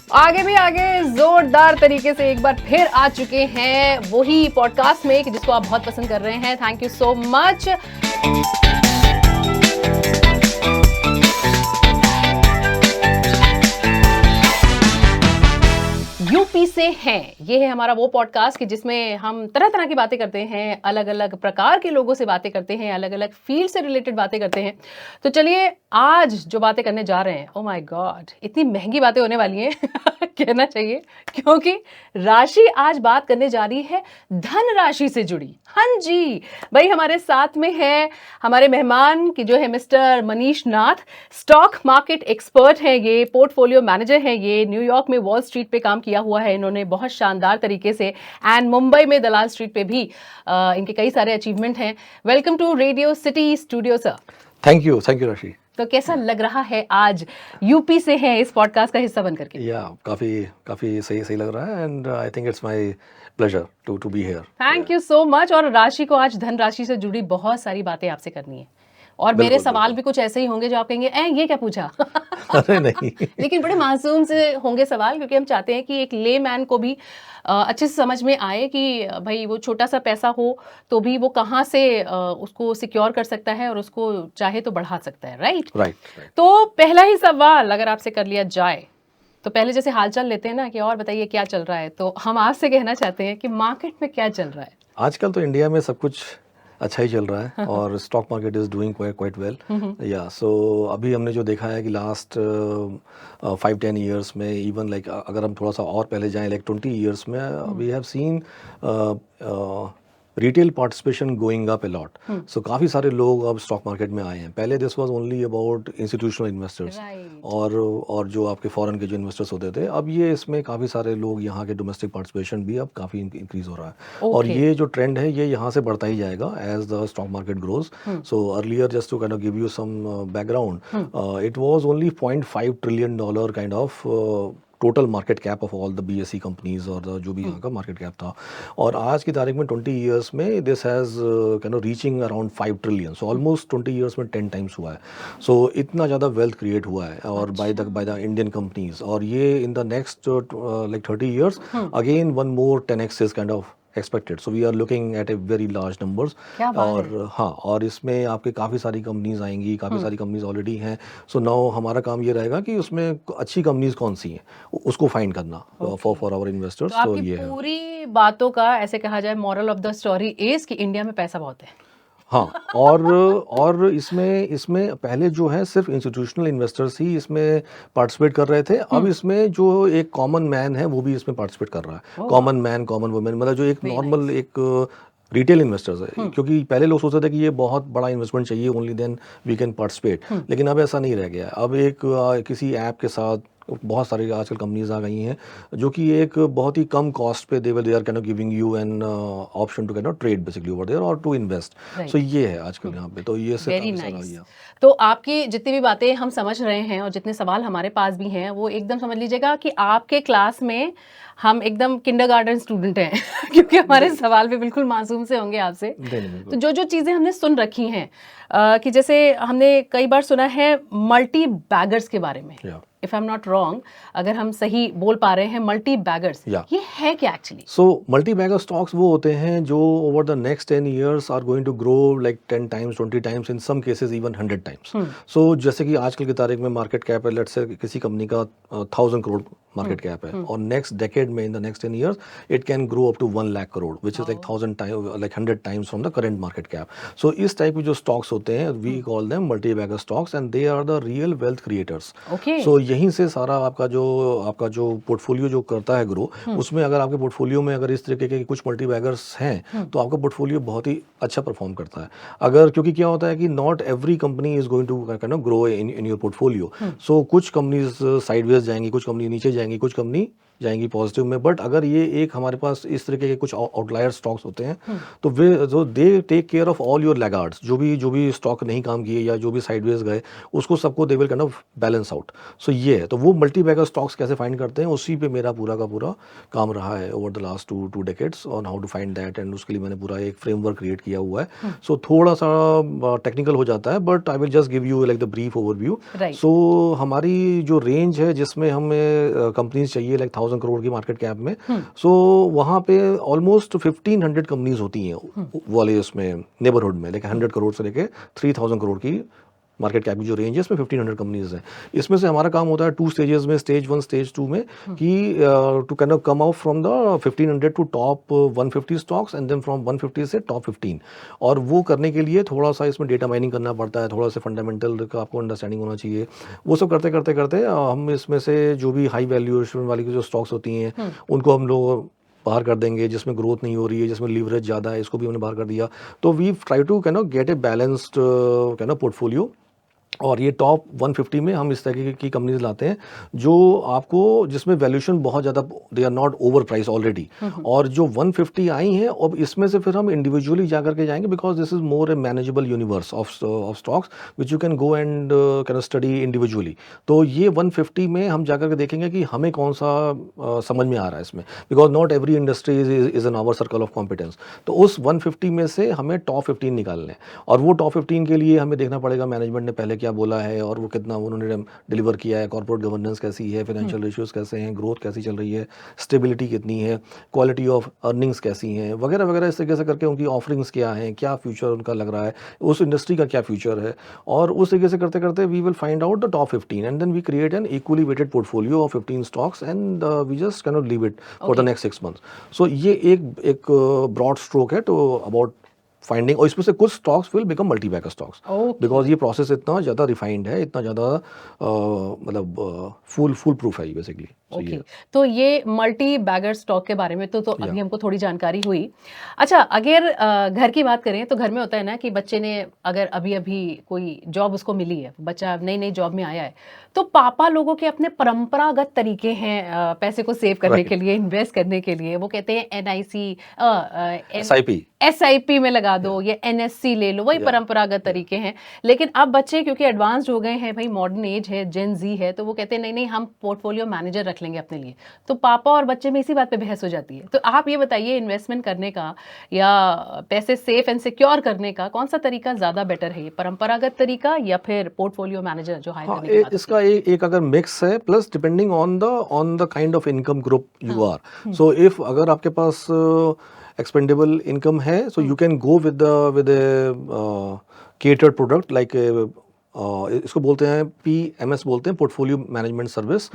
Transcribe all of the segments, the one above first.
आगे भी आगे जोरदार तरीके से एक बार फिर आ चुके हैं वही पॉडकास्ट में कि जिसको आप बहुत पसंद कर रहे हैं। Thank you so much. UP से हैं, ये है हमारा वो पॉडकास्ट कि जिसमें हम तरह तरह की बातें करते हैं, अलग अलग प्रकार के लोगों से बातें करते हैं, अलग अलग फील्ड से रिलेटेड बातें करते हैं। तो चलिए आज जो बातें करने जा रहे हैं, ओ माय गॉड, इतनी महंगी बातें होने वाली हैं कहना चाहिए, क्योंकि राशि आज बात करने जा रही है धन राशि से जुड़ी। हाँ जी भाई, हमारे साथ में है हमारे मेहमान की जो है मिस्टर मनीष नाथ, स्टॉक मार्केट एक्सपर्ट हैं ये, पोर्टफोलियो मैनेजर हैं ये, न्यूयॉर्क में वॉल स्ट्रीट पे काम किया हुआ है इन्होंने बहुत शानदार तरीके से, एंड मुंबई में दलाल स्ट्रीट पे भी इनके कई सारे अचीवमेंट हैं। Welcome to radio city studio sir. Thank you Rashi. तो कैसा लग रहा है आज यूपी से हैं इस पॉडकास्ट का हिस्सा बनकर के? या काफी सही लग रहा है and I think it's my pleasure to be here. Thank you so much. और राशि को आज धन राशि से जुड़ी बहुत सारी बातें आपसे करनी है और मेरे सवाल भी कुछ ऐसे ही होंगे जो आप कहेंगे ये क्या पूछा अरे नहीं लेकिन बड़े मासूम से होंगे सवाल, क्योंकि हम चाहते हैं कि एक ले मैन को भी अच्छे से समझ में आए कि भाई वो छोटा सा पैसा हो तो भी वो कहाँ से उसको सिक्योर कर सकता है और उसको चाहे तो बढ़ा सकता है। राइट। तो पहला ही सवाल अगर आपसे कर लिया जाए तो पहले जैसे हालचाल लेते हैं ना कि और बताइए क्या चल रहा है, तो हम आपसे कहना चाहते हैं कि मार्केट में क्या चल रहा है आजकल? तो इंडिया में सब कुछ अच्छा ही चल रहा है और stock market is doing quite well. Yeah so अभी हमने जो देखा है कि लास्ट 5-10 ईयर्स में, इवन लाइक अगर हम थोड़ा सा और पहले जाएं लाइक 20 ईयर्स में, we have seen retail participation going up a lot. So काफ़ी सारे लोग अब स्टॉक मार्केट में आए हैं। पहले this was only about institutional investors और जो आपके फॉरेन के जो इन्वेस्टर्स होते थे। अब ये इसमें काफ़ी सारे लोग, यहाँ के डोमेस्टिक पार्टिसिपेशन भी अब काफ़ी इंक्रीज हो रहा है और ये जो ट्रेंड है ये यहाँ से बढ़ता ही जाएगा as the stock market grows. So earlier, just to kind of give you some background, it was only $0.5 trillion kind of total market cap of all the BSE companies और जो भी यहाँ का मार्केट कैप था। और आज की तारीख में 20 ईयर्स में this has reaching around 5 trillion. So almost 20 years में 10 टाइम्स हुआ है। सो इतना ज़्यादा वेल्थ क्रिएट हुआ है और बाय द इंडियन कंपनीज। और ये in the next like 30 years again one more 10x is kind of expected. So we are looking at a very large numbers. और हाँ, और इसमें आपके काफ़ी सारी कंपनीज आएंगी, काफ़ी सारी कंपनीज ऑलरेडी हैं। सो नाउ हमारा काम ये रहेगा कि उसमें अच्छी कंपनीज कौन सी हैं उसको फाइंड करना फॉर आवर इन्वेस्टर्स। तो ये पूरी बातों का ऐसे कहा जाए moral of the story is कि इंडिया में पैसा बहुत है। हाँ, और इसमें पहले जो है सिर्फ इंस्टीट्यूशनल इन्वेस्टर्स ही इसमें पार्टिसिपेट कर रहे थे। अब इसमें जो एक कॉमन मैन है वो भी इसमें पार्टिसिपेट कर रहा है। कॉमन मैन, कॉमन वुमेन, मतलब जो एक नॉर्मल एक रिटेल इन्वेस्टर्स है। क्योंकि पहले लोग सोचते थे कि ये बहुत बड़ा इन्वेस्टमेंट चाहिए, only then we can participate. लेकिन अब ऐसा नहीं रह गया। अब एक किसी ऐप के साथ बहुत सारी आजकल कंपनीज आ गई हैं जो कि एक बहुत ही कम कॉस्ट पे they are can giving you an option to can trade basically over there और टू इन्वेस्ट। सो ये है आजकल यहाँ पे। तो ये वेरी नाइस। तो आपकी जितनी भी बातें हम समझ रहे हैं और जितने सवाल हमारे पास भी हैं वो एकदम समझ लीजिएगा कि आपके क्लास में हम एकदम किंडरगार्टन स्टूडेंट हैं क्योंकि हमारे सवाल भी बिल्कुल मासूम से होंगे आपसे। तो जो चीज़ें हमने सुन रखी हैं कि जैसे हमने कई बार सुना है मल्टी बैगर्स के बारे में, if I am not wrong, अगर हम सही बोल पा रहे हैं, मल्टी बैगर्स ये है क्या actually? So multi bagger stocks वो होते हैं जो over the next 10 years are going to grow like 10 times, 20 times, in some cases even 100 times. So जैसे कि आजकल की तारीख में मार्केट कैप है, लेट्स से किसी कंपनी का 1000 करोड़ मार्केट कैप है और नेक्स्ट डेकेड में in the next 10 years it can grow up to 1 lakh crore which is like 1000 times, like 100 times from the current market cap. So इस type के जो stocks होते हैं we call them multi bagger stocks and they are the real wealth creators. So यहीं से सारा आपका जो पोर्टफोलियो जो करता है ग्रो, उसमें अगर आपके पोर्टफोलियो में अगर इस तरीके के कुछ मल्टी बैगर्स हैं तो आपका पोर्टफोलियो बहुत ही अच्छा परफॉर्म करता है। अगर क्योंकि क्या होता है कि not every company is going to kind of grow in your portfolio. So कुछ कंपनीज साइडवेज जाएंगी, कुछ कंपनी नीचे जाएंगी, कुछ कंपनी जाएंगी पॉजिटिव में, बट अगर ये एक हमारे पास इस तरीके के कुछ आउटलायर स्टॉक्स होते हैं तो वे जो they take care of all your laggards, जो भी स्टॉक नहीं काम किए या जो भी साइडवेज गए उसको सबको they will kind of balance out. So ये है, तो वो मल्टी बैगर स्टॉक्स कैसे फाइंड करते हैं उसी पे मेरा पूरा का पूरा काम रहा है over the last two decades on how to find that, and उसके लिए मैंने पूरा एक फ्रेमवर्क क्रिएट किया हुआ है। सो थोड़ा सा टेक्निकल हो जाता है, but I will just give you like the brief overview. So हमारी जो रेंज है जिसमें हमें कंपनीज चाहिए लाइक 1000 करोड़ की मार्केट कैप में, सो वहाँ पे ऑलमोस्ट 1500 कंपनीज होती हैं वाले उसमें नेबरहुड में, लेकिन 100 करोड़ से लेके 3000 करोड़ की मार्केट कैप की जो रेंज है इसमें 1500 कंपनीज हैं। इसमें से हमारा काम होता है 2 स्टेजेस में, स्टेज 1 स्टेज 2 में, कि to kind of come out from the 1500 to top 150 stocks and then from 150 से टॉप 15। और वो करने के लिए थोड़ा सा इसमें डेटा माइनिंग करना पड़ता है, थोड़ा सा फंडामेंटल का आपको अंडरस्टैंडिंग होना चाहिए। वो सब करते करते करते हम इसमें से जो भी हाई वैल्यूएशन वाली जो स्टॉक्स होती हैं उनको हम लोग बाहर कर देंगे, जिसमें ग्रोथ नहीं हो रही है, जिसमें लीवरेज ज़्यादा है, इसको भी हमने बाहर कर दिया। तो we try to can get a balanced can portfolio. और ये टॉप 150 में हम इस तरीके की कंपनीज लाते हैं जो आपको, जिसमें वैल्यूएशन बहुत ज़्यादा, they are not over price already. और जो 150 आई हैं, अब इसमें से फिर हम इंडिविजुअली जा करके जाएंगे, because this is more A manageable universe of stocks which you can go and can study individually. तो ये 150 में हम जा करके देखेंगे कि हमें कौन सा समझ में आ रहा है इसमें, because not every industry is an hour circle of competence. तो उस 150 में से हमें टॉप 15 निकालने हैं, और वो टॉप 15 के लिए हमें देखना पड़ेगा मैनेजमेंट ने पहले क्या बोला है और वो कितना उन्होंने डिलीवर किया है, कॉर्पोरेट गवर्नेंस कैसी है, फाइनेंशियल रेशियोज कैसे हैं, ग्रोथ कैसी चल रही है, स्टेबिलिटी कितनी है, क्वालिटी ऑफ अर्निंग्स कैसी हैं, वगैरह वगैरह। इस तरीके से करके उनकी ऑफरिंग्स क्या हैं, क्या फ्यूचर उनका लग रहा है, उस इंडस्ट्री का क्या फ्यूचर है, और उस तरीके से करते करते we will find out the top 15 and then we create an equally weighted portfolio of 15 stocks and we just can not leave it for the next 6 months। So ये एक ब्रॉड स्ट्रोक है टू अबाउट फाइंडिंग, और इसमें से कुछ stocks will become multi bagger stocks, because ये process इतना ज़्यादा रिफाइंड है, इतना ज़्यादा मतलब फुल प्रूफ है बेसिकली। ओके, तो ये मल्टी बैगर स्टॉक के बारे में तो अभी हमको थोड़ी जानकारी हुई। अच्छा, अगर घर की बात करें तो घर में होता है ना कि बच्चे ने अगर अभी अभी कोई जॉब उसको मिली है, बच्चा नई नई जॉब में आया है, तो पापा लोगों के अपने परंपरागत तरीके हैं पैसे को सेव करने के लिए, इन्वेस्ट करने के लिए। वो कहते हैं NIC, SIP में लगा दो, ये NSC ले लो, वही परंपरागत तरीके हैं। लेकिन अब बच्चे क्योंकि एडवांस्ड हो गए हैं, भाई मॉडर्न एज है, जेन जी है, तो वो कहते हैं नहीं नहीं, हम पोर्टफोलियो मैनेजर रख लेंगे अपने लिए। तो पापा और बच्चे में इसी बात पे बहस हो जाती है। तो आप ये बताइए, इन्वेस्टमेंट करने का या पैसे सेफ एंड सिक्योर करने का कौन सा तरीका ज्यादा बेटर है, ये परंपरागत तरीका या फिर पोर्टफोलियो मैनेजर जो हायर करने की बात? इसका एक अगर मिक्स है, plus depending on the kind of income group you are. So if अगर आपके पास एक्सपेंडेबल इनकम है, so you can go with catered product like इसको बोलते हैं PMS बोलते हैं, पोर्टफोलियो मैनेजमेंट सर्विस।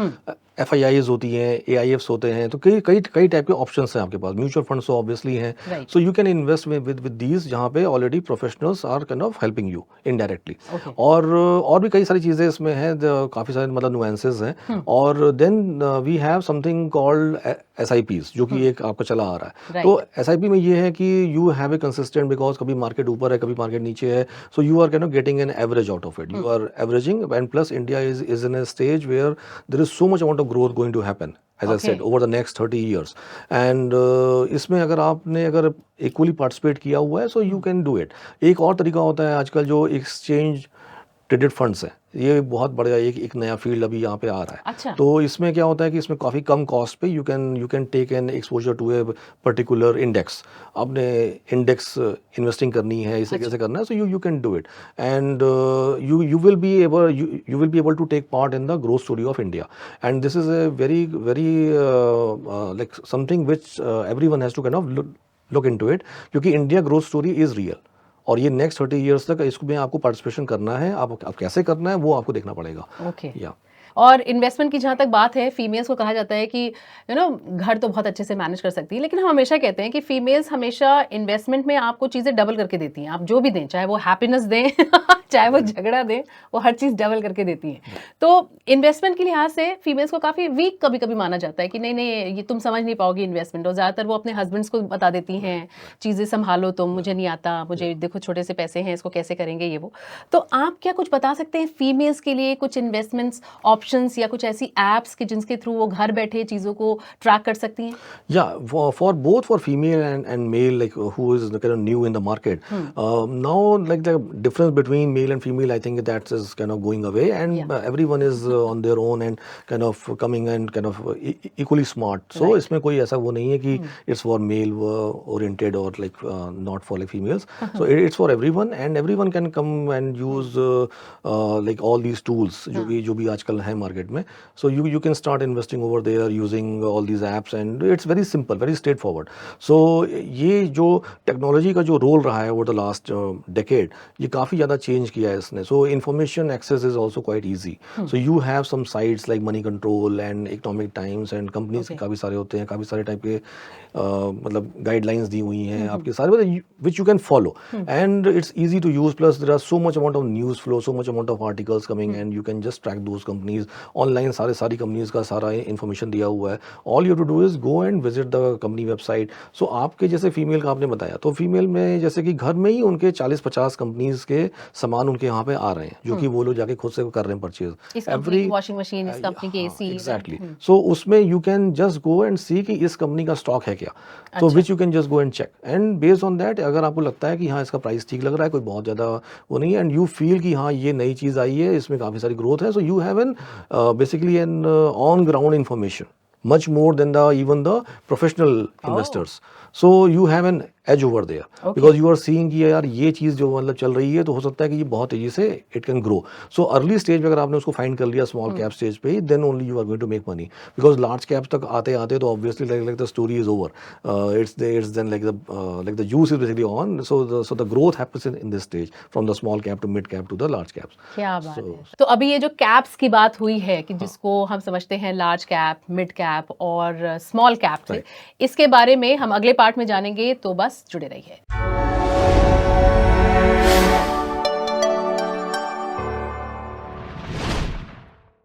FIIs होती हैं, AIFs होते हैं, तो कई टाइप के ऑप्शंस हैं आपके पास। म्यूचुअल फंड्स तो ऑब्वियसली हैं, so you can invest with these, जहाँ पे already professionals are kind of helping you indirectly. और भी कई सारी चीज़ें इसमें हैं, काफ़ी सारे मतलब नुएंसेस हैं। और then we have something called SIPs, जो कि एक आपका चला आ रहा है। तो SIP में ये है कि you have a consistent, because कभी मार्केट ऊपर है, कभी मार्केट नीचे है, so you are can getting an average out of it, you are averaging, and plus India is in a stage where there is so much amount of growth going to happen, as I said, over the next 30 years, and इसमें अगर आपने equally participate किया हुआ है, so you can do it। एक और तरीका होता है आजकल जो exchange traded funds है, ये बहुत बड़ा एक नया फील्ड अभी यहाँ पे आ रहा है। अच्छा। तो इसमें क्या होता है कि इसमें काफ़ी कम कॉस्ट पे you can take an exposure to a particular index. आपने इंडेक्स इन्वेस्टिंग करनी है, इसे कैसे करना है, so you can do it, and you will be able to take part in the growth story of India, and this is a very like something which everyone has to kind of look into it, क्योंकि India growth story is real, और ये next 30 years तक इसमें आपको participation करना है। आप कैसे करना है वो आपको देखना पड़ेगा। ओके। या और इन्वेस्टमेंट की जहाँ तक बात है, फीमेल्स को कहा जाता है कि घर तो बहुत अच्छे से मैनेज कर सकती है, लेकिन हम हमेशा कहते हैं कि फीमेल्स हमेशा इन्वेस्टमेंट में आपको चीज़ें डबल करके देती हैं। आप जो भी दें, चाहे वो हैप्पीनेस दें चाहे वो झगड़ा दें, वो हर चीज़ डबल करके देती हैं। तो इन्वेस्टमेंट के लिहाज से फीमेल्स को काफ़ी वीक कभी कभी माना जाता है कि नहीं नहीं, ये तुम समझ नहीं पाओगी इन्वेस्टमेंट, और ज़्यादातर वो अपने हस्बैंड्स को बता देती हैं, चीज़ें संभालो तुम, मुझे नहीं आता, मुझे देखो छोटे से पैसे हैं, इसको कैसे करेंगे ये वो। तो आप क्या कुछ बता सकते हैं फीमेल्स के लिए कुछ इन्वेस्टमेंट्स ऑप्शंस या कुछ ऐसी एप्स कि जिनके थ्रू वो घर बैठे चीज़ों को ट्रैक कर सकती हैं? Yeah, for both for female and male, like who is kind of new in the market. Now, like the difference between male and female, I think that is kind of going away, and Yeah. everyone is on their own and kind of coming and kind of equally smart. So Right. इसमें कोई ऐसा वो नहीं है कि it's for male oriented or like not for like females. So it's for everyone, and everyone can come and use like all these tools जो भी आजकल है मार्केट में. So you can start investing over there using all these apps, and it's very simple, very straightforward. So ये जो technology का जो role रहा है ओवर द लास्ट डेकेड, ये काफ़ी ज़्यादा चेंज किया है इसने. So information access is also quite easy. So you have some sites like Moneycontrol and Economic Times and companies के काफ़ी सारे होते हैं, काफ़ी सारे टाइप के मतलब गाइडलाइंस दी हुई हैं आपके सारे, which you can follow, and it's easy to use. Plus there are so much amount of news flow, so much amount of articles coming, and you can just track those companies online. सारी companies का सारा information दिया हुआ है. All you to do is go and visit the company website. So आपके जैसे female का आपने बताया, तो फीमेल में जैसे कि घर में ही उनके 40-50 कंपनीज के सामान उनके यहाँ पे आ रहे हैं, जो कि वो लोग जाके खुद से कर रहे हैं परचेज. इस कंपनी की वॉशिंग मशीन, इस कंपनी की एसी. एग्जैक्टली. सो उसमें you can just go and see कि इस कंपनी का स्टॉक है क्या, तो which you can just go and check, and based on that अगर आपको लगता है कि हाँ इसका प्राइस ठीक लग रहा है, कोई बहुत ज़्यादा वो नहीं है, एंड यू फील कि हाँ ये नई चीज़ आई है, इसमें काफ़ी सारी ग्रोथ है, so you have an basically an on ground information much more than even the professional investors. So you have an edge over there, because you are seeing कि यार ये चीज़ जो मतलब चल रही है, तो हो सकता है कि ये बहुत तेजी से it can grow. So early stage में अगर आपने उसको फाइंड कर लिया small cap stage पे, then only you are going to make money, because large caps तक आते आते तो obviously like the story is over. It's then like the juice is basically on. So the growth happens in this stage, from the small cap to mid cap to the large caps. क्या बात है. तो अभी ये जो caps की बात हुई है कि जिसको हम समझते हैं लार्ज कैप, मिड कैप और स्मॉल कैप थे, इसके बारे में हम अगले पार्ट में जानेंगे, तो बस जुड़े रहिए.